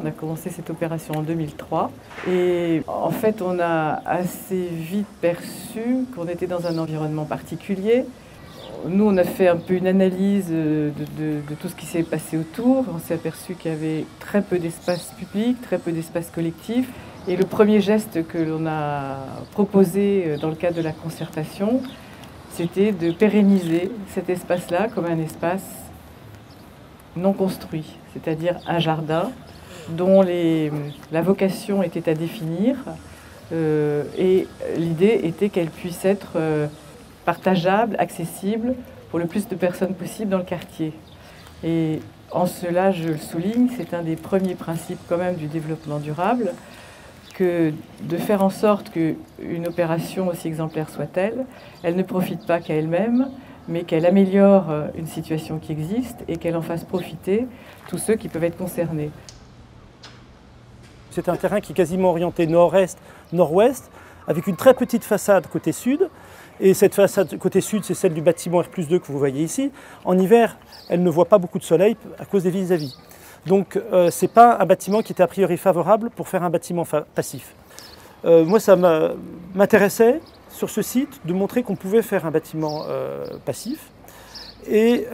On a commencé cette opération en 2003 et en fait on a assez vite perçu qu'on était dans un environnement particulier. Nous on a fait un peu une analyse de tout ce qui s'est passé autour. On s'est aperçu qu'il y avait très peu d'espace public, très peu d'espace collectif. Et le premier geste que l'on a proposé dans le cadre de la concertation, c'était de pérenniser cet espace-là comme un espace non construit, c'est-à-dire un jardin dont la vocation était à définir et l'idée était qu'elle puisse être partageable, accessible pour le plus de personnes possible dans le quartier. Et en cela, je le souligne, c'est un des premiers principes quand même du développement durable, que de faire en sorte qu'une opération, aussi exemplaire soit-elle, elle ne profite pas qu'à elle-même, mais qu'elle améliore une situation qui existe et qu'elle en fasse profiter tous ceux qui peuvent être concernés. C'est un terrain qui est quasiment orienté nord-est, nord-ouest, avec une très petite façade côté sud. Et cette façade côté sud, c'est celle du bâtiment R+2 que vous voyez ici. En hiver, elle ne voit pas beaucoup de soleil à cause des vis-à-vis. Donc ce n'est pas un bâtiment qui était a priori favorable pour faire un bâtiment passif. Moi, ça m'intéressait sur ce site de montrer qu'on pouvait faire un bâtiment passif et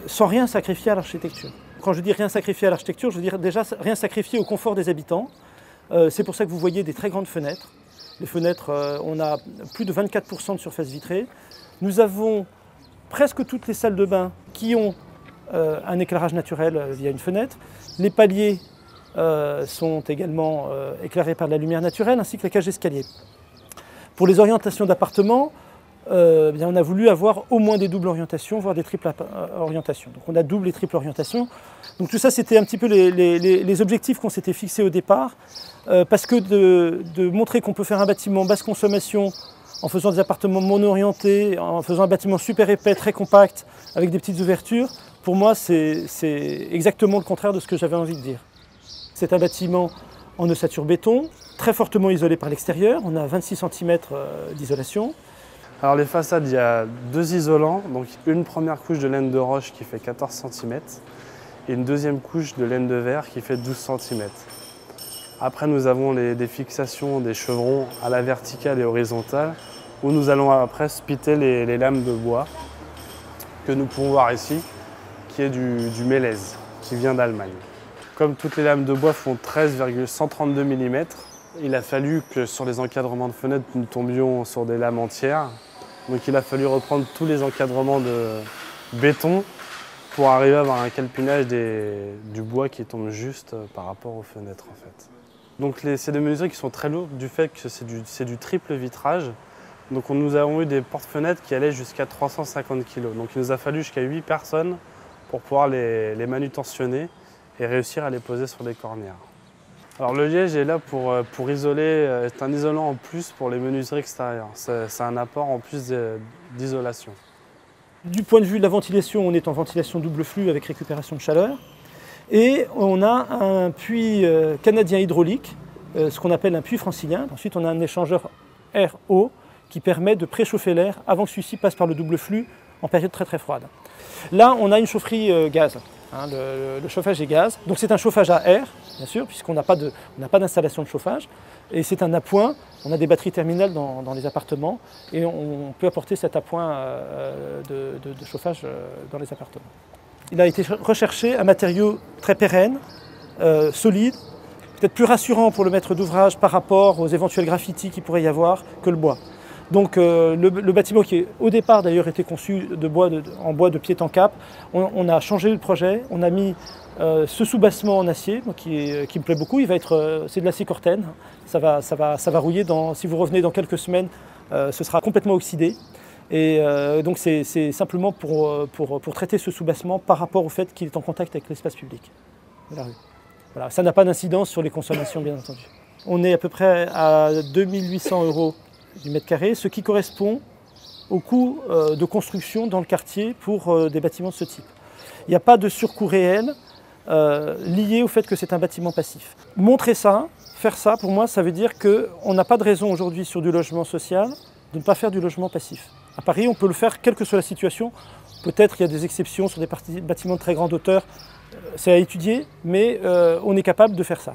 sans rien sacrifier à l'architecture. Quand je dis rien sacrifier à l'architecture, je veux dire déjà rien sacrifier au confort des habitants. C'est pour ça que vous voyez des très grandes fenêtres. Les fenêtres, on a plus de 24% de surface vitrée. Nous avons presque toutes les salles de bain qui ont un éclairage naturel via une fenêtre. Les paliers sont également éclairés par de la lumière naturelle, ainsi que la cage d'escalier. Pour les orientations d'appartements, on a voulu avoir au moins des doubles orientations, voire des triples orientations. Donc on a double et triple orientation. Donc tout ça, c'était un petit peu les objectifs qu'on s'était fixés au départ, parce que de montrer qu'on peut faire un bâtiment basse consommation en faisant des appartements mono-orientés, en faisant un bâtiment super épais, très compact, avec des petites ouvertures, pour moi, c'est exactement le contraire de ce que j'avais envie de dire. C'est un bâtiment en ossature béton, très fortement isolé par l'extérieur. On a 26 cm d'isolation. Alors les façades, il y a deux isolants, donc une première couche de laine de roche qui fait 14 cm et une deuxième couche de laine de verre qui fait 12 cm. Après nous avons des fixations des chevrons à la verticale et horizontale où nous allons après splitter les lames de bois que nous pouvons voir ici, qui est du mélèze, qui vient d'Allemagne. Comme toutes les lames de bois font 13,132 mm, il a fallu que sur les encadrements de fenêtres, nous tombions sur des lames entières. Donc il a fallu reprendre tous les encadrements de béton pour arriver à avoir un calpinage du bois qui tombe juste par rapport aux fenêtres en fait. Donc c'est des menuiseries qui sont très lourdes du fait que c'est du triple vitrage. Donc nous avons eu des portes-fenêtres qui allaient jusqu'à 350 kg. Donc il nous a fallu jusqu'à 8 personnes pour pouvoir les manutentionner et réussir à les poser sur des cornières. Alors le liège est là pour isoler, c'est un isolant en plus pour les menuiseries extérieures. C'est un apport en plus d'isolation. Du point de vue de la ventilation, on est en ventilation double flux avec récupération de chaleur. Et on a un puits canadien hydraulique, ce qu'on appelle un puits francilien. Ensuite, on a un échangeur air-eau qui permet de préchauffer l'air avant que celui-ci passe par le double flux en période très très froide. Là, on a une chaufferie gaz. Le chauffage est gaz. Donc c'est un chauffage à air, bien sûr, puisqu'on n'a pas d'installation de chauffage. Et c'est un appoint. On a des batteries terminales dans les appartements et on peut apporter cet appoint de chauffage dans les appartements. Il a été recherché un matériau très pérenne, solide, peut-être plus rassurant pour le maître d'ouvrage par rapport aux éventuels graffitis qu'il pourrait y avoir que le bois. Donc le bâtiment qui au départ d'ailleurs était conçu en bois de pied en cap, on a changé le projet, on a mis ce sous-bassement en acier qui me plaît beaucoup. C'est de l'acier Corten, ça va rouiller si vous revenez dans quelques semaines, ce sera complètement oxydé. Et donc c'est simplement pour traiter ce sous-bassement par rapport au fait qu'il est en contact avec l'espace public de la rue. Voilà, ça n'a pas d'incidence sur les consommations bien entendu. On est à peu près à 2800 € du mètre carré, ce qui correspond au coût de construction dans le quartier pour des bâtiments de ce type. Il n'y a pas de surcoût réel lié au fait que c'est un bâtiment passif. Montrer ça, faire ça, pour moi, ça veut dire qu'on n'a pas de raison aujourd'hui sur du logement social de ne pas faire du logement passif. À Paris, on peut le faire quelle que soit la situation. Peut-être qu'il y a des exceptions sur des bâtiments de très grande hauteur C'est à étudier, mais on est capable de faire ça.